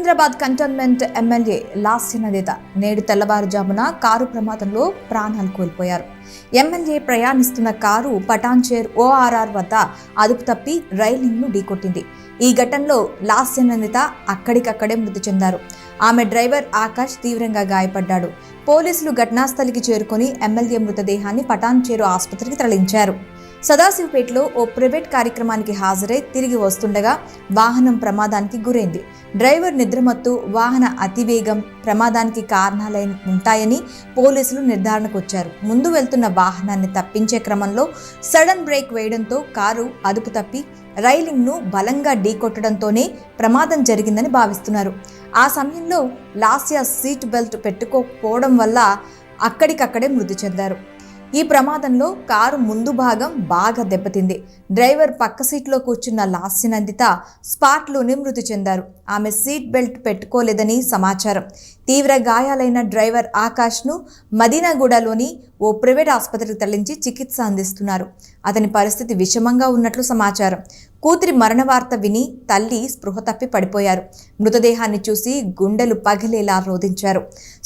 Hyderabad cantonment MLA లాస్యనదేత నేడు తెల్లవారుజామున car ప్రమాదంలో ప్రాణాలు కోల్పోయారు. ఎమ్మెల్యే ప్రయాణిస్తున్న కారు పటాన్చేర్ ORR వద్ద అదుపు తప్పి రైలింగ్ను ఢీకొట్టింది. ఈ ఘటనలో లాస్యనదేత అక్కడికక్కడే మృతి చెందారు. ఆమె డ్రైవర్ ఆకాష్ తీవ్రంగా గాయపడ్డాడు. పోలీసులు ఘటనాస్థలికి చేరుకుని ఎమ్మెల్యే మృతదేహాన్ని పటాన్చేరు ఆసుపత్రికి తరలించారు. సదాశివపేటలో ఓ ప్రైవేట్ కార్యక్రమానికి హాజరై తిరిగి వస్తుండగా వాహనం ప్రమాదానికి గురైంది. డ్రైవర్ నిద్రమత్తు, వాహన అతివేగం ప్రమాదానికి కారణాలై ఉంటాయని పోలీసులు నిర్ధారణకు వచ్చారు. ముందు వెళ్తున్న వాహనాన్ని తప్పించే క్రమంలో సడన్ బ్రేక్ వేయడంతో కారు అదుపు తప్పి రైలింగ్ను బలంగా ఢీకొట్టడంతోనే ప్రమాదం జరిగిందని భావిస్తున్నారు. ఆ సమయంలో లాస్య సీట్ బెల్ట్ పెట్టుకోకపోవడం వల్ల అక్కడికక్కడే మృతి చెందారు. ఈ ప్రమాదంలో కారు ముందు భాగం బాగా దెబ్బతింది. డ్రైవర్ పక్క సీట్లో కూర్చున్న లాస్యనందిత స్పాట్లోనే మృతి చెందారు. ఆమె సీట్ బెల్ట్ పెట్టుకోలేదని సమాచారం. తీవ్ర గాయాలైన డ్రైవర్ ఆకాష్ను మదీనాగూడలోని ఓ ప్రైవేట్ ఆసుపత్రికి తరలించి చికిత్స అందిస్తున్నారు. అతని పరిస్థితి విషమంగా ఉన్నట్లు సమాచారం. కూతురి మరణ వార్త విని తల్లి స్పృహ తప్పి పడిపోయారు. మృతదేహాన్ని చూసి గుండెలు పగిలేలా రోధించారు.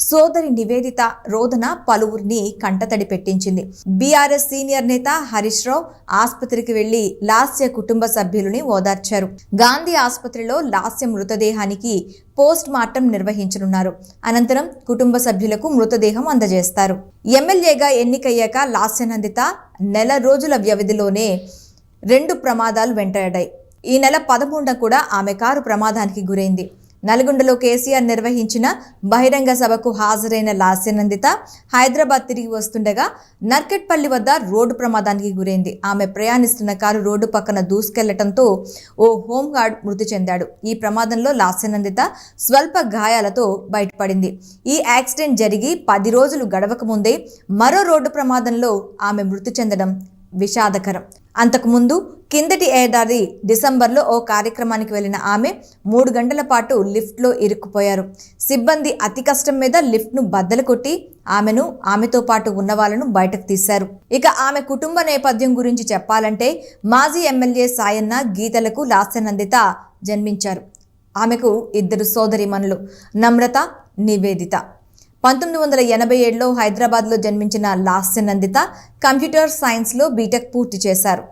సోదరి నివేదిత రోదన పలువురిని కంటతడి పెట్టించింది. బీఆర్ఎస్ సీనియర్ నేత హరీష్ రావు ఆసుపత్రికి వెళ్లి లాస్య కుటుంబ సభ్యులని ఓదార్చారు. గాంధీ ఆసుపత్రిలో లాస్య మృతదేహానికి పోస్ట్ మార్టం నిర్వహించనున్నారు. అనంతరం కుటుంబ సభ్యులకు మృతదేహం అందజేస్తారు. ఎమ్మెల్యేగా ఎన్నికయ్యాక లాస్యనందిత నెల రోజుల వ్యవధిలోనే 2 ప్రమాదాలు వెంటాడాయి. ఈ నెల 13న కూడా ఆమె కారు ప్రమాదానికి గురైంది. నల్గొండలో కేసీఆర్ నిర్వహించిన బహిరంగ సభకు హాజరైన లాస్యనందిత హైదరాబాద్ తిరిగి వస్తుండగా నర్కెట్పల్లి వద్ద రోడ్డు ప్రమాదానికి గురైంది. ఆమె ప్రయాణిస్తున్న కారు రోడ్డు పక్కన దూసుకెళ్లడంతో ఓ హోంగార్డ్ మృతి చెందాడు. ఈ ప్రమాదంలో లాస్యనందిత స్వల్ప గాయాలతో బయటపడింది. ఈ యాక్సిడెంట్ జరిగి 10 రోజులు గడవక ముందే మరో రోడ్డు ప్రమాదంలో ఆమె మృతి చెందడం విషాదకరం. అంతకుముందు కిందటి ఏడాది డిసెంబర్లో ఓ కార్యక్రమానికి వెళ్లిన ఆమె 3 గంటల పాటు లిఫ్ట్లో ఇరుక్కుపోయారు. సిబ్బంది అతి కష్టం మీద లిఫ్ట్ను బద్దలు కొట్టి ఆమెతో పాటు ఉన్న వాళ్ళను బయటకు తీశారు. ఇక ఆమె కుటుంబ నేపథ్యం గురించి చెప్పాలంటే మాజీ ఎమ్మెల్యే సాయన్న గీతలకు లాస్యనందిత జన్మించారు. ఆమెకు 2 సోదరీమణులు నమ్రత, నివేదిత. 1987లో హైదరాబాద్లో జన్మించిన లాస్యనందిత కంప్యూటర్ సైన్స్లో బీటెక్ పూర్తి చేశారు.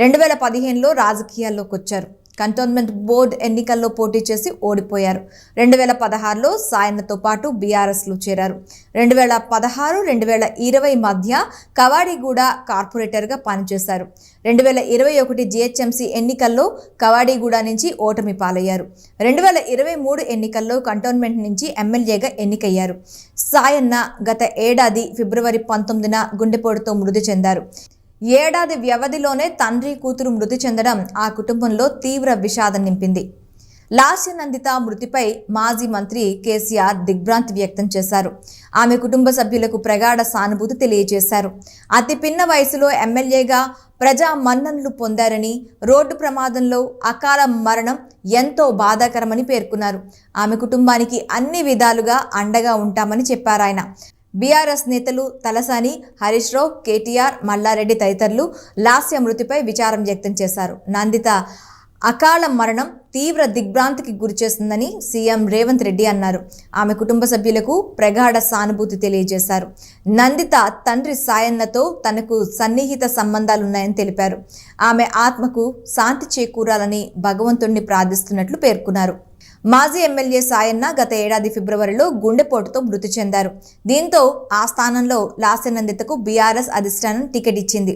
2015లో రాజకీయాల్లోకి వచ్చారు. కంటోన్మెంట్ బోర్డు ఎన్నికల్లో పోటీ చేసి ఓడిపోయారు. 2016లో సాయన్నతో పాటు బీఆర్ఎస్లో చేరారు. 2016-2020 మధ్య కవాడిగూడ కార్పొరేటర్గా పనిచేశారు. 2021 జీహెచ్ఎంసీ ఎన్నికల్లో కవాడిగూడ నుంచి ఓటమి పాలయ్యారు. 2023 ఎన్నికల్లో కంటోన్మెంట్ నుంచి ఎమ్మెల్యేగా ఎన్నికయ్యారు. సాయన్న గత ఏడాది ఫిబ్రవరి 19న గుండెపోటుతో మృతి చెందారు. ఏడాది వ్యవధిలోనే తండ్రి, కూతురు మృతి చెందడం ఆ కుటుంబంలో తీవ్ర విషాదం నింపింది. లాస్యనందిత మృతిపై మాజీ మంత్రి కేసీఆర్ దిగ్భ్రాంతి వ్యక్తం చేశారు. ఆమె కుటుంబ సభ్యులకు ప్రగాఢ సానుభూతి తెలియజేశారు. అతి పిన్న వయసులో ఎమ్మెల్యేగా ప్రజా మన్ననలు పొందారని, రోడ్డు ప్రమాదంలో అకాల మరణం ఎంతో బాధాకరమని పేర్కొన్నారు. ఆమె కుటుంబానికి అన్ని విధాలుగా అండగా ఉంటామని చెప్పారాయన. బీఆర్ఎస్ నేతలు తలసాని, హరీష్ రావు, కేటీఆర్, మల్లారెడ్డి తదితరులు లాస్య మృతిపై విచారం వ్యక్తం చేశారు. నందిత అకాల మరణం తీవ్ర దిగ్భ్రాంతికి గురిచేస్తుందని సీఎం రేవంత్ రెడ్డి అన్నారు. ఆమె కుటుంబ సభ్యులకు ప్రగాఢ సానుభూతి తెలియజేశారు. నందిత తండ్రి సాయన్నతో తనకు సన్నిహిత సంబంధాలున్నాయని తెలిపారు. ఆమె ఆత్మకు శాంతి చేకూరాలని భగవంతుణ్ణి ప్రార్థిస్తున్నట్లు పేర్కొన్నారు. మాజీ ఎమ్మెల్యే సాయన్న గత ఏడాది ఫిబ్రవరిలో గుండెపోటుతో మృతి చెందారు. దీంతో ఆ స్థానంలో లాస్యనందితకు బీఆర్ఎస్ అధిష్టానం టికెట్ ఇచ్చింది.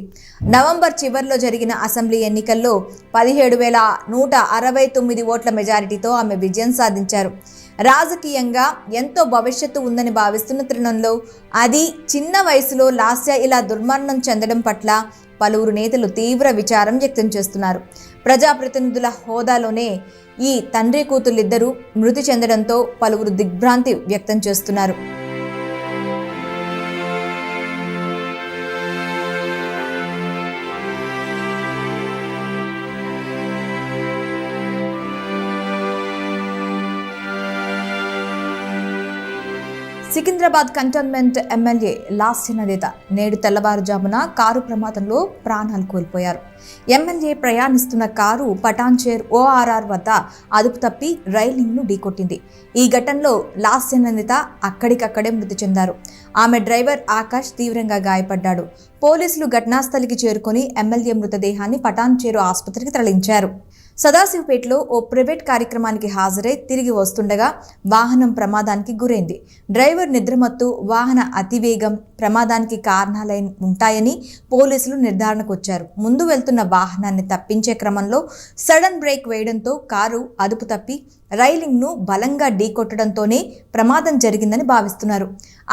నవంబర్ చివరిలో జరిగిన అసెంబ్లీ ఎన్నికల్లో 17,169 ఓట్ల మెజారిటీతో ఆమె విజయం సాధించారు. రాజకీయంగా ఎంతో భవిష్యత్తు ఉందని భావిస్తున్న తరుణంలో అది చిన్న వయసులో లాస్య ఇలా దుర్మరణం చెందడం పట్ల పలువురు నేతలు తీవ్ర విచారం వ్యక్తం చేస్తున్నారు. ప్రజాప్రతినిధుల హోదాలోనే ఈ తండ్రి కూతుళ్ళిద్దరూ మృతి చెందడంతో పలువురు దిగ్భ్రాంతి వ్యక్తం చేస్తున్నారు. సికింద్రాబాద్ కంటోన్మెంట్ ఎమ్మెల్యే లాస్య నదేత నేడు తెల్లవారుజామున కారు ప్రమాదంలో ప్రాణాలు కోల్పోయారు. ఎమ్మెల్యే ప్రయాణిస్తున్న కారు పటాన్చేర్ ORR వద్ద అదుపు తప్పి రైలింగ్ను ఢీకొట్టింది. ఈ ఘటనలో లాస్య నదేత అక్కడికక్కడే మృతి చెందారు. ఆమె డ్రైవర్ ఆకాష్ తీవ్రంగా గాయపడ్డాడు. పోలీసులు ఘటనాస్థలికి చేరుకుని ఎమ్మెల్యే మృతదేహాన్ని పటాన్చేరు ఆసుపత్రికి తరలించారు. సదాశివపేటలో ఓ ప్రైవేట్ కార్యక్రమానికి హాజరై తిరిగి వస్తుండగా వాహనం ప్రమాదానికి గురైంది. డ్రైవర్ నిద్రమత్తు, వాహన అతివేగం ప్రమాదానికి కారణాలై ఉంటాయని పోలీసులు నిర్ధారణకు వచ్చారు. ముందు వెళ్తున్న వాహనాన్ని తప్పించే క్రమంలో సడన్ బ్రేక్ వేయడంతో కారు అదుపు తప్పి రైలింగ్ను బలంగా ఢీకొట్టడంతోనే ప్రమాదం జరిగిందని భావిస్తున్నారు.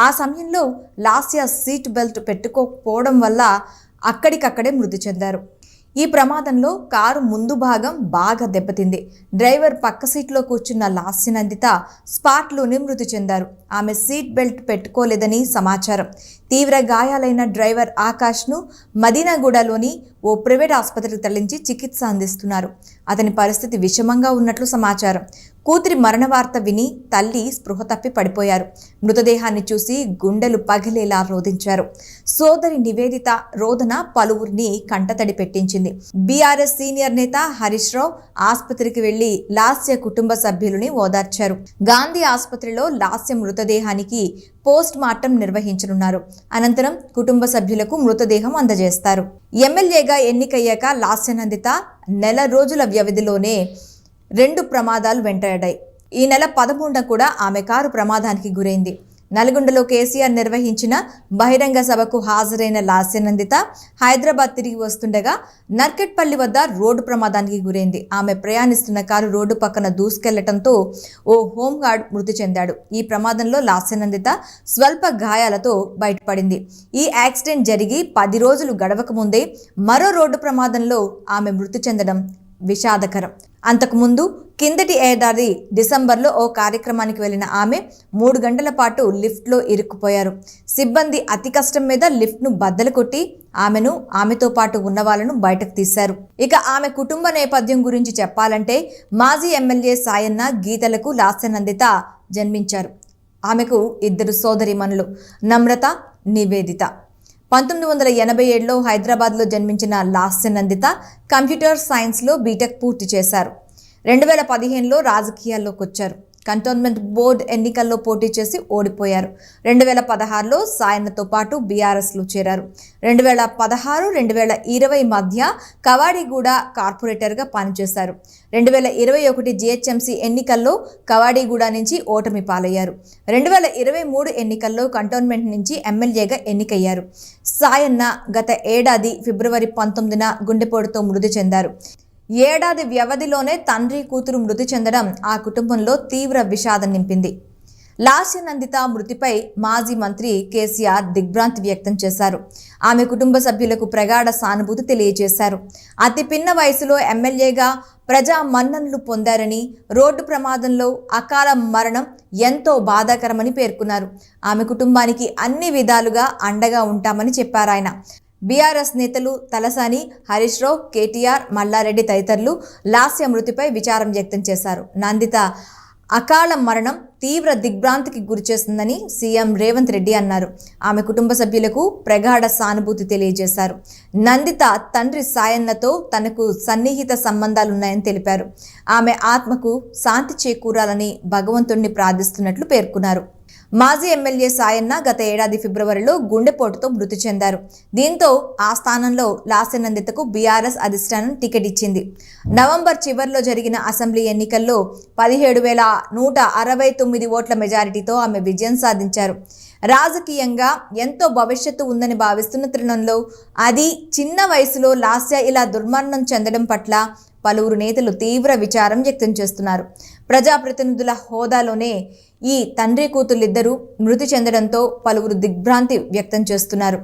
ఆ సమయంలో లాస్య సీట్ బెల్ట్ పెట్టుకోకపోవడం వల్ల అక్కడికక్కడే మృతి చెందారు. ఈ ప్రమాదంలో కారు ముందు భాగం బాగా దెబ్బతింది. డ్రైవర్ పక్క సీట్లో కూర్చున్న లాస్య నందిత స్పాట్లోనే మృతి చెందారు. ఆమె సీట్ బెల్ట్ పెట్టుకోలేదని సమాచారం. తీవ్ర గాయాలైన డ్రైవర్ ఆకాష్ను మదీనాగూడలోని ఓ ప్రైవేట్ ఆసుపత్రికి తరలించి చికిత్స అందిస్తున్నారు. అతని పరిస్థితి విషమంగా ఉన్నట్లు సమాచారం. కూతురి మరణ వార్త విని తల్లి స్పృహ తప్పి పడిపోయారు. మృతదేహాన్ని చూసి గుండెలు పగిలేలా రోదించారు. సోదరి నివేదిత రోదన పలువురిని కంటతడి పెట్టించింది. బీఆర్ఎస్ సీనియర్ నేత హరీష్ రావు ఆసుపత్రికి వెళ్లి లాస్య కుటుంబ సభ్యులని ఓదార్చారు. గాంధీ ఆసుపత్రిలో లాస్య మృతదేహానికి పోస్ట్ మార్టం నిర్వహించనున్నారు. అనంతరం కుటుంబ సభ్యులకు మృతదేహం అందజేస్తారు. ఎమ్మెల్యేగా ఎన్నికయ్యాక లాస్య నందిత నెల రోజుల వ్యవధిలోనే 2 ప్రమాదాలు వెంటాడాయి. ఈ నెల 13న కూడా ఆమె కారు ప్రమాదానికి గురైంది. నల్గొండలో కేసీఆర్ నిర్వహించిన బహిరంగ సభకు హాజరైన లాస్య నందిత హైదరాబాద్ తిరిగి వస్తుండగా నర్కెట్పల్లి వద్ద రోడ్డు ప్రమాదానికి గురైంది. ఆమె ప్రయాణిస్తున్న కారు రోడ్డు పక్కన దూసుకెళ్లడంతో ఓ హోంగార్డ్ మృతి చెందాడు. ఈ ప్రమాదంలో లాస్య నందిత స్వల్ప గాయాలతో బయటపడింది. ఈ యాక్సిడెంట్ జరిగి 10 రోజులు గడవక ముందే మరో రోడ్డు ప్రమాదంలో ఆమె మృతి చెందడం విషాదకరం. అంతకుముందు కిందటి ఏడాది డిసెంబర్లో ఓ కార్యక్రమానికి వెళ్లిన ఆమె 3 గంటల పాటు లిఫ్ట్లో ఇరుక్కుపోయారు. సిబ్బంది అతి కష్టం మీద లిఫ్ట్ను బద్దలు కొట్టి ఆమెతో పాటు ఉన్న వాళ్ళను బయటకు తీశారు. ఇక ఆమె కుటుంబ నేపథ్యం గురించి చెప్పాలంటే మాజీ ఎమ్మెల్యే సాయన్న గీతలకు లాస్య నందిత జన్మించారు. ఆమెకు 2 సోదరీమణులు నమ్రత, నివేదిత. 1987లో హైదరాబాద్లో జన్మించిన లాస్య నందిత కంప్యూటర్ సైన్స్లో బీటెక్ పూర్తి చేశారు. 2015లో రాజకీయాల్లోకి వచ్చారు. కంటోన్మెంట్ బోర్డు ఎన్నికల్లో పోటీ చేసి ఓడిపోయారు. 2016లో సాయన్నతో పాటు బీఆర్ఎస్లో చేరారు. 2016-2020 మధ్య కవాడిగూడ కార్పొరేటర్గా పనిచేశారు. 2021 GHMC ఎన్నికల్లో కవాడిగూడ నుంచి ఓటమి పాలయ్యారు. 2023 ఎన్నికల్లో కంటోన్మెంట్ నుంచి ఎమ్మెల్యేగా ఎన్నికయ్యారు. సాయన్న గత ఏడాది ఫిబ్రవరి 19న గుండెపోటుతో మృతి చెందారు. ఏడాది వ్యవధిలోనే తండ్రి, కూతురు మృతి చెందడం ఆ కుటుంబంలో తీవ్ర విషాదం నింపింది. లాస్య నందిత మృతిపై మాజీ మంత్రి కేసీఆర్ దిగ్భ్రాంతి వ్యక్తం చేశారు. ఆమె కుటుంబ సభ్యులకు ప్రగాఢ సానుభూతి తెలియజేశారు. అతి పిన్న వయసులో ఎమ్మెల్యేగా ప్రజా మన్ననలు పొందారని, రోడ్డు ప్రమాదంలో అకాల మరణం ఎంతో బాధాకరమని పేర్కొన్నారు. ఆమె కుటుంబానికి అన్ని విధాలుగా అండగా ఉంటామని చెప్పారాయన. బీఆర్ఎస్ నేతలు తలసాని, హరీష్ రావు, కేటీఆర్, మల్లారెడ్డి తదితరులు లాస్య మృతిపై విచారం వ్యక్తం చేశారు. నందిత అకాల మరణం తీవ్ర దిగ్భ్రాంతికి గురిచేస్తుందని సీఎం రేవంత్ రెడ్డి అన్నారు. ఆమె కుటుంబ సభ్యులకు ప్రగాఢ సానుభూతి తెలియజేశారు. నందిత తండ్రి సాయన్నతో తనకు సన్నిహిత సంబంధాలున్నాయని తెలిపారు. ఆమె ఆత్మకు శాంతి చేకూరాలని భగవంతుణ్ణి ప్రార్థిస్తున్నట్లు పేర్కొన్నారు. మాజీ ఎమ్మెల్యే సాయన్న గత ఏడాది ఫిబ్రవరిలో గుండెపోటుతో మృతి చెందారు. దీంతో ఆ స్థానంలో లాస్య నందితకు బీఆర్ఎస్ అధిష్టానం టికెట్ ఇచ్చింది. నవంబర్ చివరిలో జరిగిన అసెంబ్లీ ఎన్నికల్లో 17,169 ఓట్ల మెజారిటీతో ఆమె విజయం సాధించారు. రాజకీయంగా ఎంతో భవిష్యత్తు ఉందని భావిస్తున్న తరుణంలో అది చిన్న వయసులో లాస్య ఇలా దుర్మరణం చెందడం పట్ల పలువురు నేతలు తీవ్ర విచారం వ్యక్తం చేస్తున్నారు. ప్రజాప్రతినిధుల హోదాలోనే ఈ తండ్రి కూతుళ్ళిద్దరూ మృతి చెందడంతో పలువురు దిగ్భ్రాంతి వ్యక్తం చేస్తున్నారు.